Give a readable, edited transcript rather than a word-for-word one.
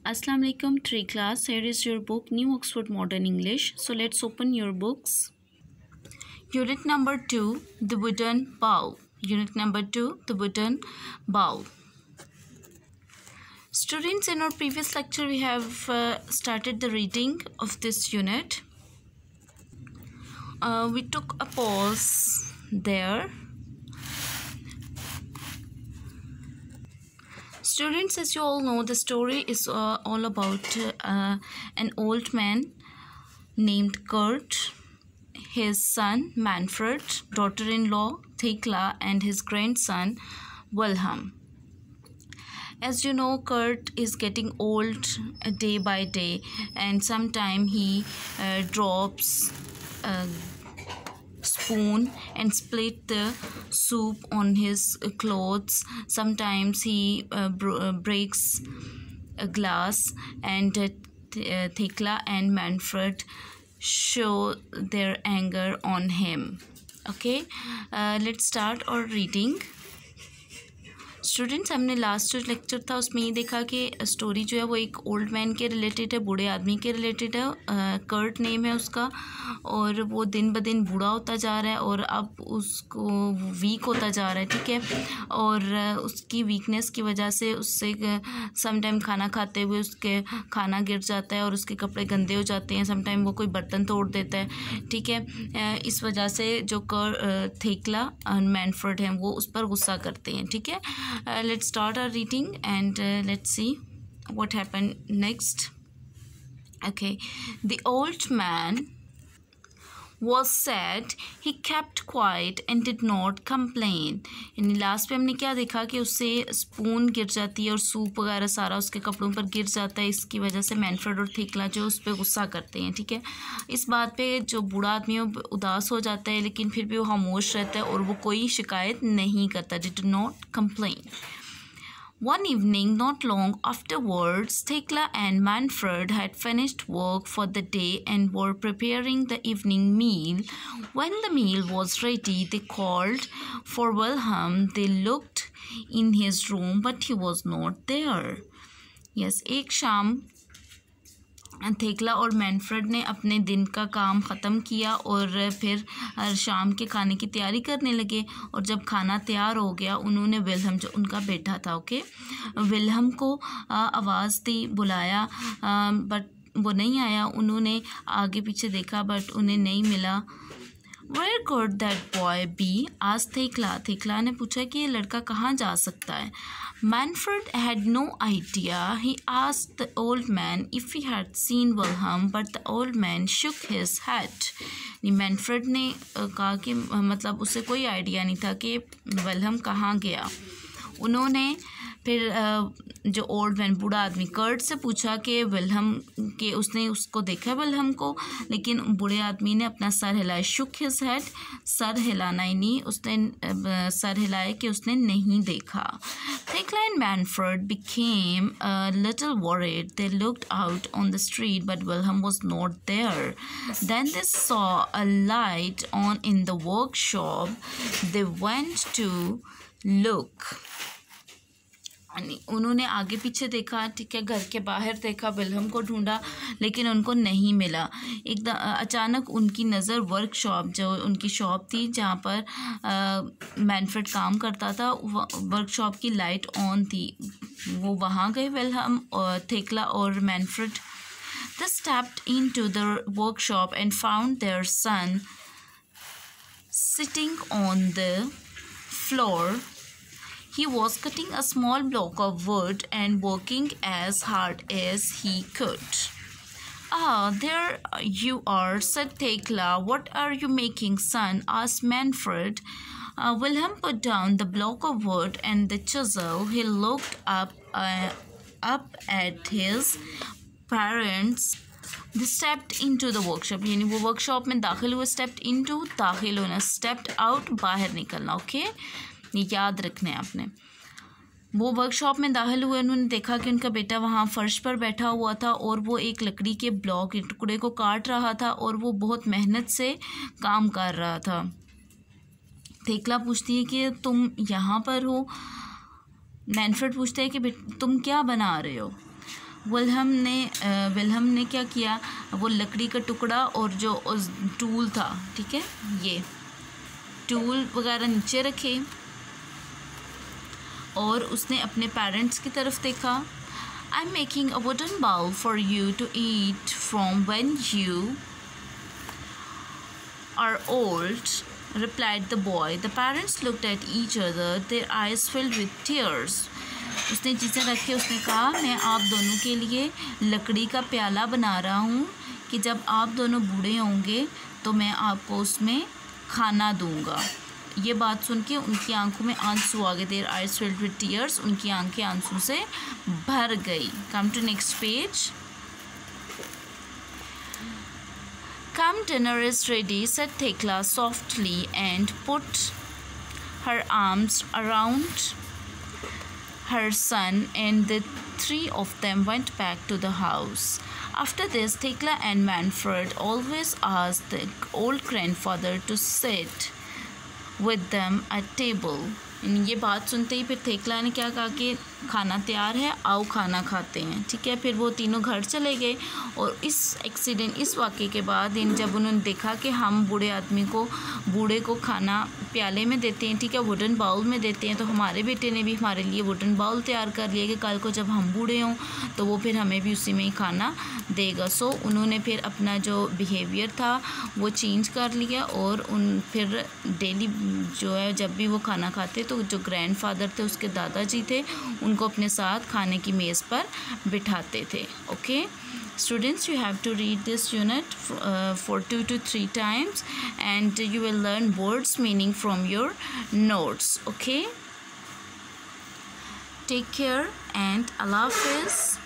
Assalamu alaikum, Tree class. Here is your book, New Oxford Modern English. So let's open your books. Unit number 2, The Wooden Bowl. Unit number 2, The Wooden Bowl. Students, in our previous lecture, we have started the reading of this unit. We took a pause there. Students, as you all know, the story is all about an old man named Kurt, his son Manfred, daughter-in-law Thekla, and his grandson Wilhelm. As you know, Kurt is getting old day by day, and sometimes he drops a spoon and split the soup on his clothes. Sometimes he breaks a glass, and Thekla and Manfred show their anger on him. Okay, let's start our reading. Students, हमने last जो lecture था उसमें ये देखा कि story जो है वो एक ओल्ड मैन के रिलेटेड है, बूढ़े आदमी के रिलेटेड है। कर्ट नेम है उसका, और वो दिन ब दिन बूढ़ा होता जा रहा है और अब उसको वीक होता जा रहा है, ठीक है। और उसकी वीकनेस की वजह से उससे समटाइम खाना खाते हुए उसके खाना गिर जाता है और उसके कपड़े गंदे हो जाते हैं। समटाइम वो कोई बर्तन तोड़ देता है, ठीक है। इस वजह से जो थेकला और मैनफ्रेड हैं वो उस पर गुस्सा करते हैं, ठीक है। Let's start our reading and let's see what happened next. Okay, the old man was sad. He kept quiet and did not complain. यानी लास्ट पे हमने क्या देखा कि उससे स्पून गिर जाती है और सूप वगैरह सारा उसके कपड़ों पर गिर जाता है। इसकी वजह से मैनफ्रेड और थेकला जो उस पर गुस्सा करते हैं, ठीक है। इस बात पे जो बूढ़ा आदमी है उदास हो जाता है, लेकिन फिर भी वो खामोश रहता है और वो कोई शिकायत नहीं करता। Did not complain. One evening, not long afterwards, Thekla and Manfred had finished work for the day and were preparing the evening meal. When the meal was ready, they called for Wilhelm. They looked in his room, but he was not there. Yes, एक शाम थेकला और Manfred ने अपने दिन का काम ख़त्म किया और फिर शाम के खाने की तैयारी करने लगे। और जब खाना तैयार हो गया, उन्होंने विल्हम जो उनका बेटा था, ओके, विल्हम को आवाज़ दी, बुलाया, बट वो नहीं आया। उन्होंने आगे पीछे देखा बट उन्हें नहीं मिला। Where could that boy be? asked थेकला। थेकला ने पूछा कि ये लड़का कहाँ जा सकता है। Manfred had no idea. He asked the old man if he had seen Wilhelm, but the old man shook his head. Manfred ने कहा कि मतलब उसे कोई आइडिया नहीं था कि विल्हम कहाँ गया। उन्होंने फिर जो ओल्ड मैन बूढ़ा आदमी कर्ट से पूछा कि विल्हम के उसने उसको देखा विल्हम को, लेकिन बूढ़े आदमी ने अपना सर हिलाया। शुक हिज हेड, सर हिलाना ही नहीं, उसने सर हिलाया कि उसने नहीं देखा। Thekla and Manfred became a little worried. They looked out on the street, but Wilhelm was not there. Then they saw a light on in the workshop. They went to look. उन्होंने आगे पीछे देखा, ठीक है, घर के बाहर देखा, विल्हम को ढूंढा, लेकिन उनको नहीं मिला। एकदम अचानक उनकी नज़र वर्कशॉप, जो उनकी शॉप थी जहाँ पर मैनफ्रेड काम करता था, वर्कशॉप की लाइट ऑन थी। वो वहाँ गए विल्हम और थेकला और Manfred. They stepped into the workshop and found their son sitting on the floor. He was cutting a small block of wood and working as hard as he could. "Ah, there you are," said Thekla. "What are you making, son?" asked Manfred. Wilhelm put down the block of wood and the chisel. He looked up at his parents. They stepped into the workshop. यानी वो workshop में दाखिल हुए, stepped into दाखिल होना, stepped out बाहर निकलना, okay, ये याद रखना है आपने। वो वर्कशॉप में दाखिल हुए, उन्होंने देखा कि उनका बेटा वहाँ फर्श पर बैठा हुआ था और वो एक लकड़ी के ब्लॉक के टुकड़े को काट रहा था और वो बहुत मेहनत से काम कर रहा था। थेकला पूछती है कि तुम यहाँ पर हो। मैनफ्रेड पूछता है कि तुम क्या बना रहे हो। विल्हम ने क्या किया, वो लकड़ी का टुकड़ा और जो टूल था, ठीक है, ये टूल वगैरह नीचे रखे और उसने अपने पेरेंट्स की तरफ देखा. I am making a wooden bowl for you to eat from when you are old, replied the boy. The parents looked at each other, their eyes filled with tears. उसने चीज़ें रखी, उसने कहा मैं आप दोनों के लिए लकड़ी का प्याला बना रहा हूँ कि जब आप दोनों बूढ़े होंगे तो मैं आपको उसमें खाना दूँगा. ये बात सुन के उनकी आंखों में आंसू आ गए. Their eyes filled with tears, उनकी आंखें आंसू से भर गई. Come to next page. Come, dinner is ready, said Thekla softly and put her arms around her son, and the three of them went back to the house. After this, Thekla and Manfred always asked the old grandfather to sit with them at table. ये बात सुनते ही फिर थेकला ने क्या कहा कि खाना तैयार है, आओ खाना खाते हैं, ठीक है. फिर वो तीनों घर चले गए और इस वाक़े के बाद जब उन्होंने देखा कि हम बूढ़े को खाना प्याले में देते हैं, ठीक है, वुडन बाउल में देते हैं, तो हमारे बेटे ने भी हमारे लिए वुडन बाउल तैयार कर लिया कि कल को जब हम बूढ़े हों तो वो फिर हमें भी उसी में ही खाना देगा. सो उन्होंने फिर अपना जो बिहेवियर था वो चेंज कर लिया और फिर डेली जो है जब भी वो खाना खाते तो जो ग्रैंडफादर थे, उसके दादाजी थे, उनको अपने साथ खाने की मेज़ पर बिठाते थे. Okay students, you have to read this unit for 2 to 3 times and you will learn words meaning from your notes. Okay, take care and Allah Hafiz.